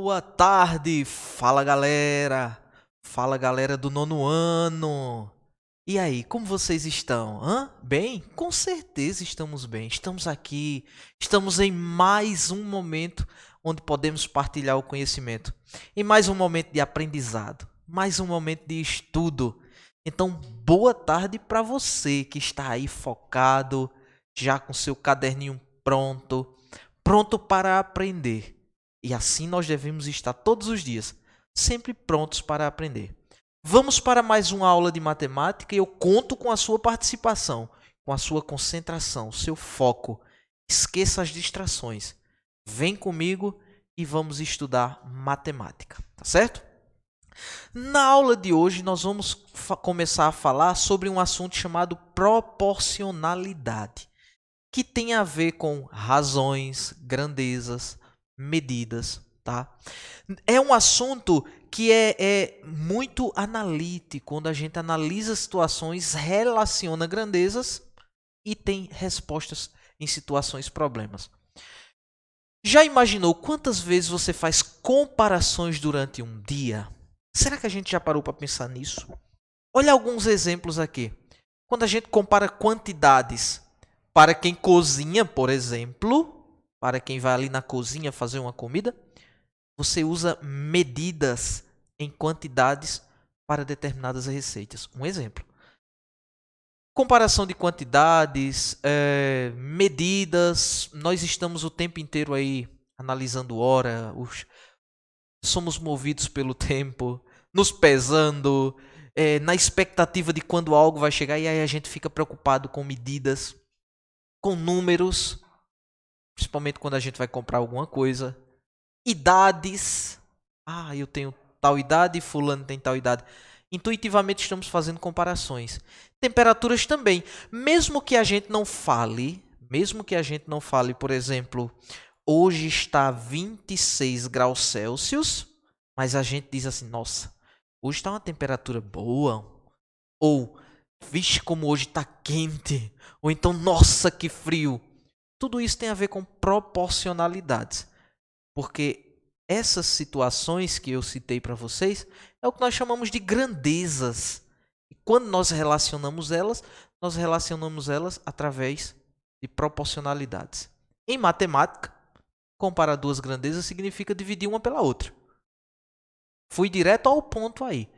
Boa tarde, fala galera do nono ano. E aí, como vocês estão? Bem? Com certeza estamos bem. Estamos aqui, estamos em mais um momento onde podemos partilhar o conhecimento. Em mais um momento de aprendizado, mais um momento de estudo. Então, boa tarde para você que está aí focado, já com seu caderninho pronto para aprender. E assim nós devemos estar todos os dias, sempre prontos para aprender. Vamos para mais uma aula de matemática e eu conto com a sua participação, com a sua concentração, seu foco. Esqueça as distrações. Vem comigo e vamos estudar matemática, tá certo? Na aula de hoje nós vamos começar a falar sobre um assunto chamado proporcionalidade, que tem a ver com razões, grandezas, medidas, tá? É um assunto que é muito analítico, quando a gente analisa situações, relaciona grandezas e tem respostas em situações problemas. Já imaginou quantas vezes você faz comparações durante um dia? Será que a gente já parou para pensar nisso? Olha alguns exemplos aqui. Quando a gente compara quantidades para quem cozinha, por exemplo, para quem vai ali na cozinha fazer uma comida, você usa medidas em quantidades para determinadas receitas. Um exemplo. Comparação de quantidades, medidas. Nós estamos o tempo inteiro aí analisando hora, somos movidos pelo tempo, nos pesando, na expectativa de quando algo vai chegar, e aí a gente fica preocupado com medidas, com números, principalmente quando a gente vai comprar alguma coisa. Idades. Eu tenho tal idade, fulano tem tal idade. Intuitivamente estamos fazendo comparações. Temperaturas também. Mesmo que a gente não fale, por exemplo, hoje está 26 graus Celsius, mas a gente diz assim, nossa, hoje está uma temperatura boa. Ou, vixe, como hoje está quente. Ou então, nossa, que frio. Tudo isso tem a ver com proporcionalidades. Porque essas situações que eu citei para vocês é o que nós chamamos de grandezas. E quando nós relacionamos elas através de proporcionalidades. Em matemática, comparar duas grandezas significa dividir uma pela outra. Fui direto ao ponto aí.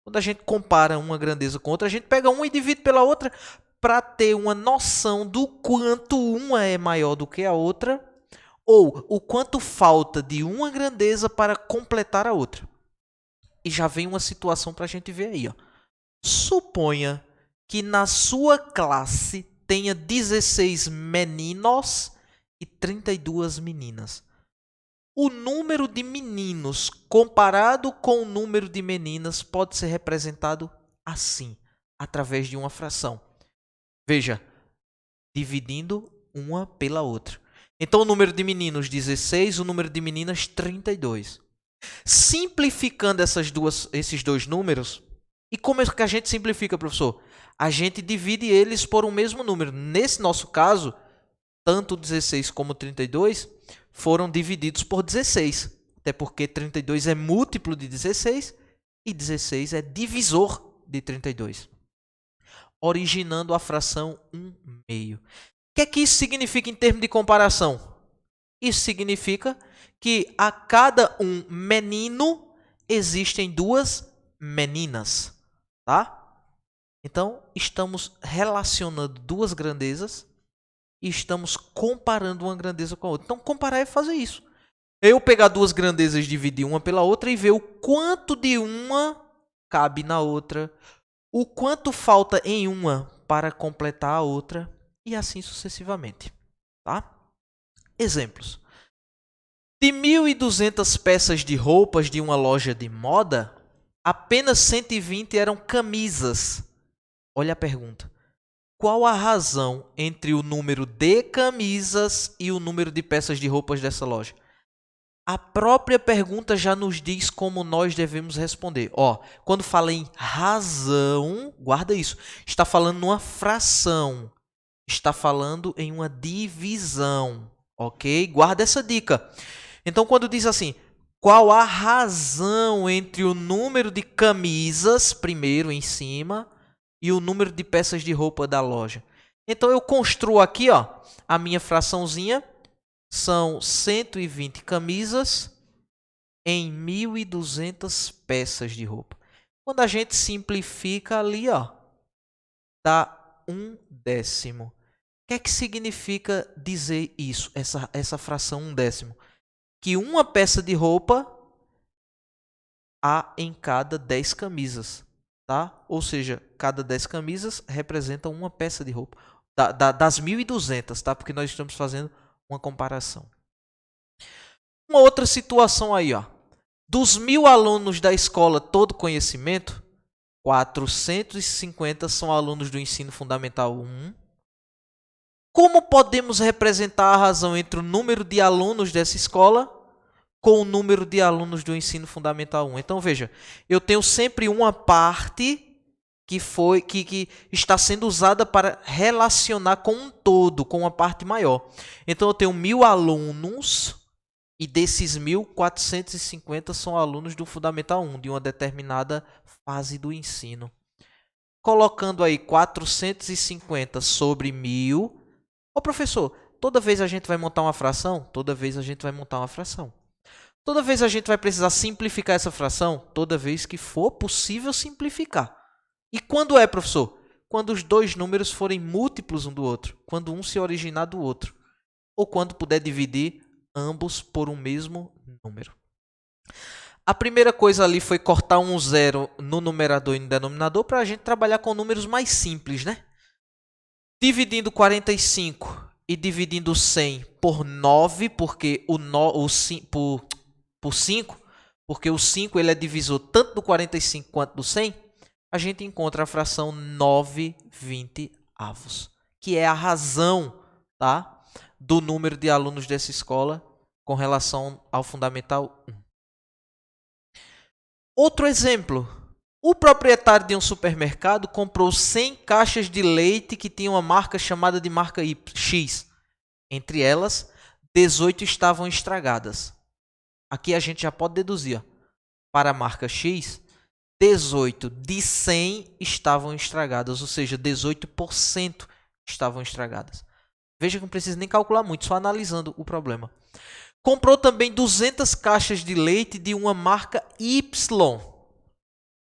Quando a gente compara uma grandeza com outra, a gente pega uma e divide pela outra para ter uma noção do quanto uma é maior do que a outra, ou o quanto falta de uma grandeza para completar a outra. E já vem uma situação para a gente ver aí. Suponha que na sua classe tenha 16 meninos e 32 meninas. O número de meninos comparado com o número de meninas pode ser representado assim, através de uma fração. Veja, dividindo uma pela outra. Então, o número de meninos 16, o número de meninas 32. Simplificando esses dois números, e como é que a gente simplifica, professor? A gente divide eles por um mesmo número. Nesse nosso caso, tanto 16 como 32 foram divididos por 16. Até porque 32 é múltiplo de 16 e 16 é divisor de 32. Originando a fração 1/2. O que é que isso significa em termos de comparação? Isso significa que a cada um menino existem duas meninas, tá? Então, estamos relacionando duas grandezas e estamos comparando uma grandeza com a outra. Então, comparar é fazer isso. Eu pegar duas grandezas, dividir uma pela outra e ver o quanto de uma cabe na outra, o quanto falta em uma para completar a outra, e assim sucessivamente, tá? Exemplos. De 1.200 peças de roupas de uma loja de moda, apenas 120 eram camisas. Olha a pergunta. Qual a razão entre o número de camisas e o número de peças de roupas dessa loja? A própria pergunta já nos diz como nós devemos responder. Quando fala em razão, guarda isso. Está falando numa fração. Está falando em uma divisão. Ok? Guarda essa dica. Então, quando diz assim, qual a razão entre o número de camisas, primeiro em cima, e o número de peças de roupa da loja. Então, eu construo aqui, ó, a minha fraçãozinha. São 120 camisas em 1.200 peças de roupa. Quando a gente simplifica ali, ó, dá 1/10. O que é que significa dizer isso, essa fração 1/10? Que uma peça de roupa há em cada 10 camisas, tá? Ou seja, cada 10 camisas representa uma peça de roupa. Das 1.200, tá? Porque nós estamos fazendo uma comparação. Uma outra situação aí, ó. Dos 1.000 alunos da escola Todo Conhecimento, 450 são alunos do ensino fundamental 1. Como podemos representar a razão entre o número de alunos dessa escola com o número de alunos do ensino fundamental 1? Então, veja, eu tenho sempre uma parte que está sendo usada para relacionar com um todo, com uma parte maior. Então, eu tenho 1.000 alunos e desses 1.450 são alunos do Fundamental 1, de uma determinada fase do ensino. Colocando aí 450 sobre 1.000. Ô, professor, toda vez a gente vai montar uma fração? Toda vez a gente vai montar uma fração. Toda vez a gente vai precisar simplificar essa fração? Toda vez que for possível simplificar. E quando é, professor? Quando os dois números forem múltiplos um do outro. Quando um se originar do outro. Ou quando puder dividir ambos por um mesmo número. A primeira coisa ali foi cortar um zero no numerador e no denominador para a gente trabalhar com números mais simples, né? Dividindo 45 e dividindo 100 por 9, porque por 5, porque o 5 ele é divisor tanto do 45 quanto do 100, a gente encontra a fração 9/20, que é a razão, tá, do número de alunos dessa escola com relação ao Fundamental 1. Outro exemplo. O proprietário de um supermercado comprou 100 caixas de leite que tinham uma marca chamada de marca X. Entre elas, 18 estavam estragadas. Aqui a gente já pode deduzir. Ó, para a marca X, 18 de 100 estavam estragadas, ou seja, 18% estavam estragadas. Veja que não precisa nem calcular muito, só analisando o problema. Comprou também 200 caixas de leite de uma marca Y.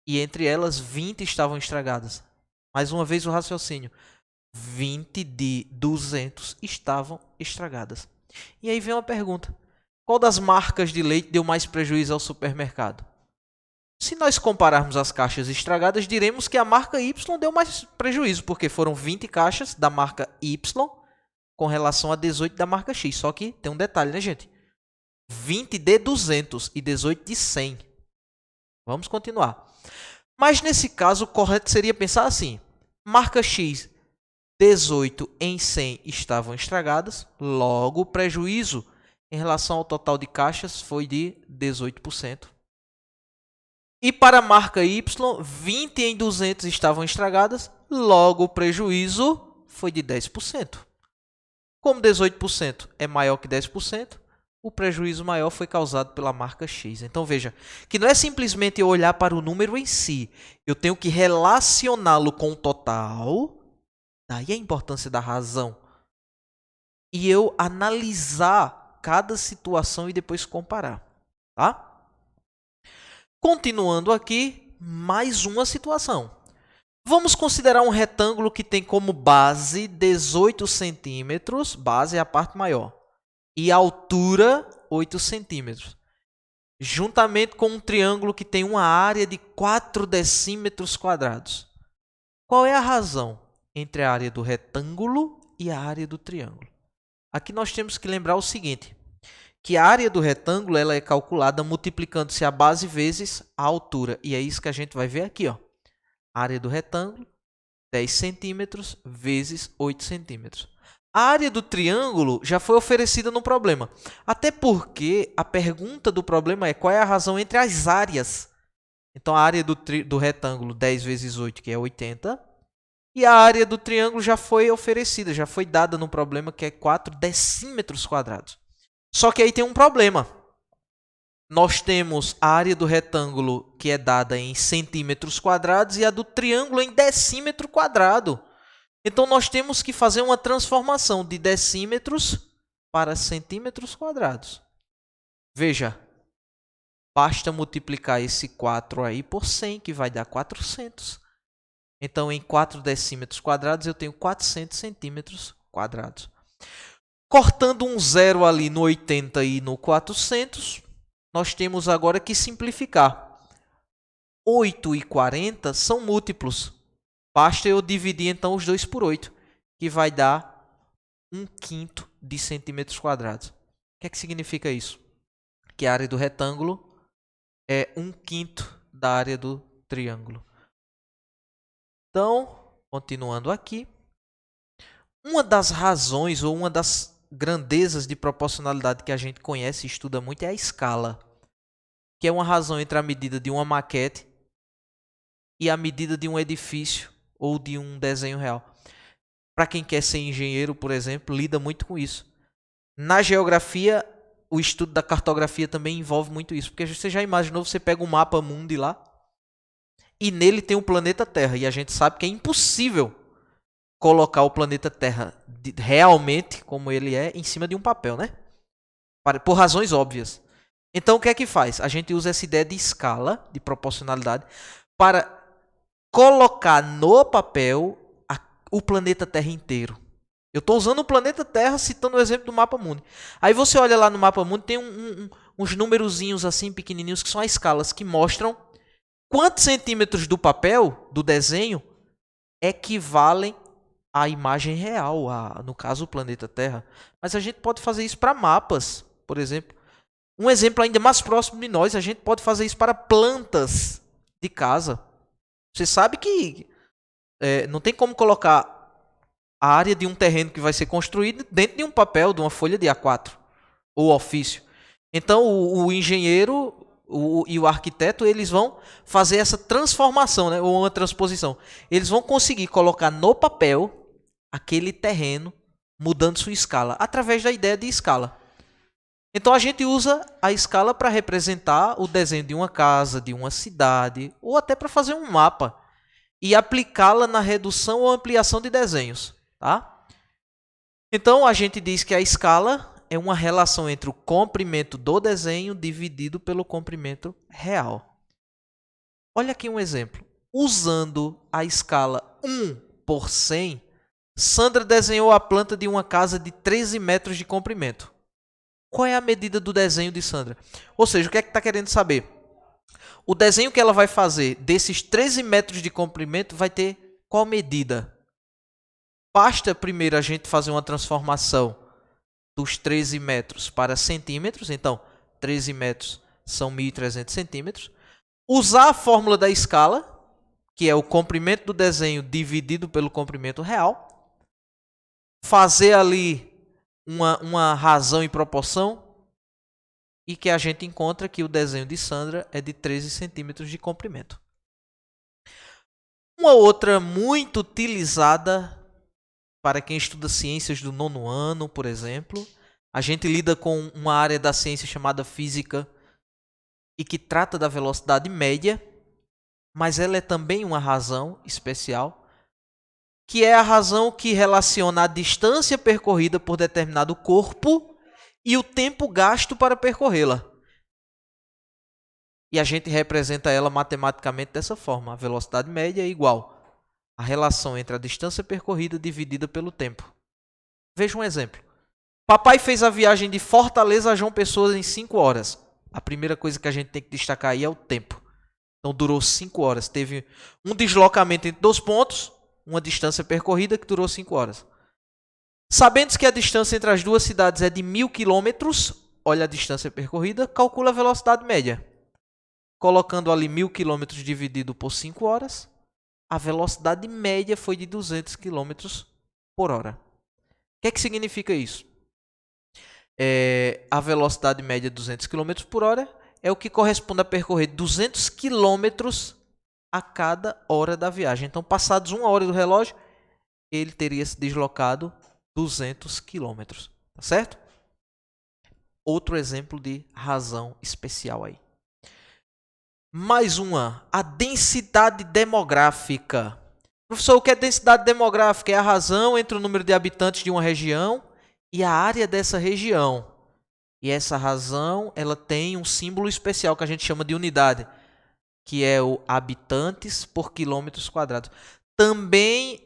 E entre elas, 20 estavam estragadas. Mais uma vez o raciocínio. 20 de 200 estavam estragadas. E aí vem uma pergunta. Qual das marcas de leite deu mais prejuízo ao supermercado? Se nós compararmos as caixas estragadas, diremos que a marca Y deu mais prejuízo, porque foram 20 caixas da marca Y com relação a 18 da marca X. Só que tem um detalhe, né, gente? 20 de 200 e 18 de 100. Vamos continuar. Mas nesse caso, o correto seria pensar assim. Marca X, 18 em 100 estavam estragadas. Logo, o prejuízo em relação ao total de caixas foi de 18%. E para a marca Y, 20 em 200 estavam estragadas. Logo, o prejuízo foi de 10%. Como 18% é maior que 10%, o prejuízo maior foi causado pela marca X. Então, veja, que não é simplesmente eu olhar para o número em si. Eu tenho que relacioná-lo com o total. Daí a importância da razão. E eu analisar cada situação e depois comparar. Tá? Continuando aqui, mais uma situação. Vamos considerar um retângulo que tem como base 18 centímetros, base é a parte maior, e altura 8 centímetros, juntamente com um triângulo que tem uma área de 4 decímetros quadrados. Qual é a razão entre a área do retângulo e a área do triângulo? Aqui nós temos que lembrar o seguinte, que a área do retângulo ela é calculada multiplicando-se a base vezes a altura, e é isso que a gente vai ver aqui, ó. Área do retângulo, 10 centímetros vezes 8 centímetros. A área do triângulo já foi oferecida no problema. Até porque a pergunta do problema é qual é a razão entre as áreas. Então, a área do retângulo, 10 vezes 8, que é 80. E a área do triângulo já foi oferecida, já foi dada no problema, que é 4 decímetros quadrados. Só que aí tem um problema. nós temos a área do retângulo que é dada em centímetros quadrados e a do triângulo em decímetro quadrado. Então, nós temos que fazer uma transformação de decímetros para centímetros quadrados. Veja, basta multiplicar esse 4 aí por 100, que vai dar 400. Então, em 4 decímetros quadrados, eu tenho 400 centímetros quadrados. Cortando um zero ali no 80 e no 400, nós temos agora que simplificar. 8 e 40 são múltiplos. Basta eu dividir, então, os dois por 8, que vai dar 1/5 de centímetros quadrados. O que é que significa isso? Que a área do retângulo é 1/5 da área do triângulo. Então, continuando aqui, uma das razões ou uma das grandezas de proporcionalidade que a gente conhece e estuda muito é a escala, que é uma razão entre a medida de uma maquete e a medida de um edifício ou de um desenho real. Para quem quer ser engenheiro, por exemplo, lida muito com isso. Na geografia, o estudo da cartografia também envolve muito isso, porque você já imaginou, você pega um mapa mundi lá e nele tem o planeta Terra, e a gente sabe que é impossível colocar o planeta Terra realmente como ele é em cima de um papel, né? Por razões óbvias. Então, o que é que faz? A gente usa essa ideia de escala, de proporcionalidade, para colocar no papel o planeta Terra inteiro. Eu estou usando o planeta Terra citando o exemplo do mapa mundi. Aí você olha lá no mapa mundi, tem uns numerozinhos assim pequenininhos que são as escalas que mostram quantos centímetros do papel, do desenho, equivalem à imagem real, no caso o planeta Terra. Mas a gente pode fazer isso para mapas, por exemplo. Um exemplo ainda mais próximo de nós, a gente pode fazer isso para plantas de casa. Você sabe que não tem como colocar a área de um terreno que vai ser construído dentro de um papel, de uma folha de A4 ou ofício. Então, o engenheiro e o arquiteto, eles vão fazer essa transformação, né, ou uma transposição. Eles vão conseguir colocar no papel aquele terreno, mudando sua escala, através da ideia de escala. Então, a gente usa a escala para representar o desenho de uma casa, de uma cidade, ou até para fazer um mapa e aplicá-la na redução ou ampliação de desenhos. Tá? Então, a gente diz que a escala é uma relação entre o comprimento do desenho dividido pelo comprimento real. Olha aqui um exemplo. Usando a escala 1 por 100, Sandra desenhou a planta de uma casa de 13 metros de comprimento. Qual é a medida do desenho de Sandra? Ou seja, o que é que está querendo saber? O desenho que ela vai fazer desses 13 metros de comprimento vai ter qual medida? Basta primeiro a gente fazer uma transformação dos 13 metros para centímetros. Então, 13 metros são 1.300 centímetros. Usar a fórmula da escala, que é o comprimento do desenho dividido pelo comprimento real. Fazer ali uma razão e proporção. E que a gente encontra que o desenho de Sandra é de 13 centímetros de comprimento. Uma outra muito utilizada para quem estuda ciências do 9º ano, por exemplo, a gente lida com uma área da ciência chamada física e que trata da velocidade média, mas ela é também uma razão especial, que é a razão que relaciona a distância percorrida por determinado corpo e o tempo gasto para percorrê-la. E a gente representa ela matematicamente dessa forma. A velocidade média é igual a relação entre a distância percorrida dividida pelo tempo. Veja um exemplo. Papai fez a viagem de Fortaleza a João Pessoa em 5 horas. A primeira coisa que a gente tem que destacar aí é o tempo. Então durou 5 horas. Teve um deslocamento entre 2 pontos, uma distância percorrida que durou 5 horas. Sabendo que a distância entre as duas cidades é de 1.000 km, olha a distância percorrida, calcula a velocidade média. Colocando ali 1.000 km dividido por 5 horas, a velocidade média foi de 200 km por hora. O que é que significa isso? A velocidade média de 200 km por hora é o que corresponde a percorrer 200 km a cada hora da viagem. Então, passados 1 hora do relógio, ele teria se deslocado 200 km. Tá certo? Outro exemplo de razão especial aí. Mais uma, a densidade demográfica. Professor, o que é densidade demográfica? É a razão entre o número de habitantes de uma região e a área dessa região. E essa razão, ela tem um símbolo especial que a gente chama de unidade, que é o habitantes por quilômetros quadrados. Também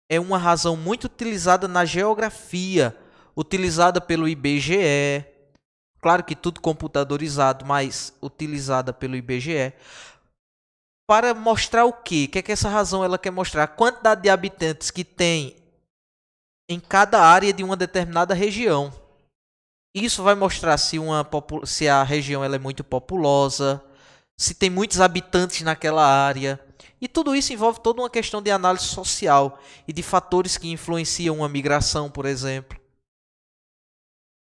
é uma razão muito utilizada na geografia, utilizada pelo IBGE. Claro que tudo computadorizado, mas utilizada pelo IBGE. Para mostrar o quê? O que é que essa razão ela quer mostrar? A quantidade de habitantes que tem em cada área de uma determinada região. Isso vai mostrar se a região ela é muito populosa, se tem muitos habitantes naquela área. E tudo isso envolve toda uma questão de análise social e de fatores que influenciam uma migração, por exemplo.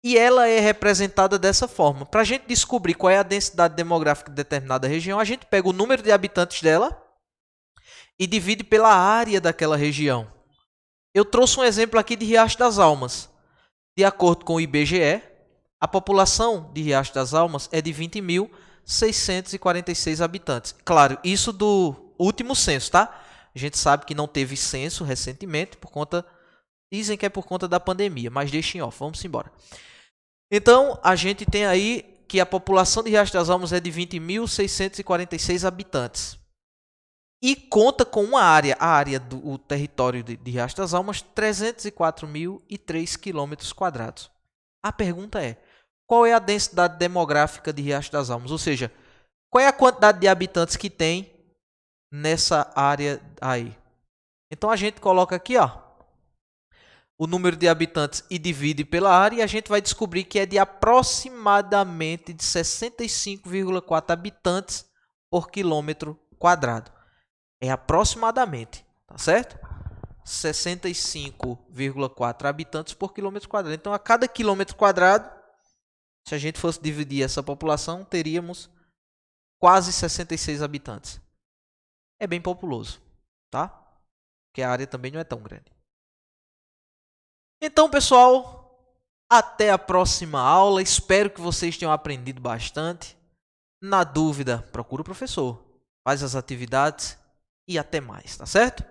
E ela é representada dessa forma. Para a gente descobrir qual é a densidade demográfica de determinada região, a gente pega o número de habitantes dela e divide pela área daquela região. Eu trouxe um exemplo aqui de Riacho das Almas. De acordo com o IBGE, a população de Riacho das Almas é de 20.646 habitantes. Claro, isso do último censo, tá? A gente sabe que não teve censo recentemente, dizem que é por conta da pandemia, mas deixem off, vamos embora. Então, a gente tem aí que a população de Riacho das Almas é de 20.646 habitantes. E conta com uma área, a área do território de Riacho das Almas, 304.003 km². A pergunta é, qual é a densidade demográfica de Riacho das Almas? Ou seja, qual é a quantidade de habitantes que tem nessa área aí? Então, a gente coloca aqui, ó, o número de habitantes e divide pela área e a gente vai descobrir que é de aproximadamente de 65,4 habitantes por quilômetro quadrado. É aproximadamente, tá certo? 65,4 habitantes por quilômetro quadrado. Então, a cada quilômetro quadrado, se a gente fosse dividir essa população, teríamos quase 66 habitantes. É bem populoso, tá? Porque a área também não é tão grande. Então, pessoal, até a próxima aula. Espero que vocês tenham aprendido bastante. Na dúvida, procura o professor, faz as atividades e até mais, tá certo?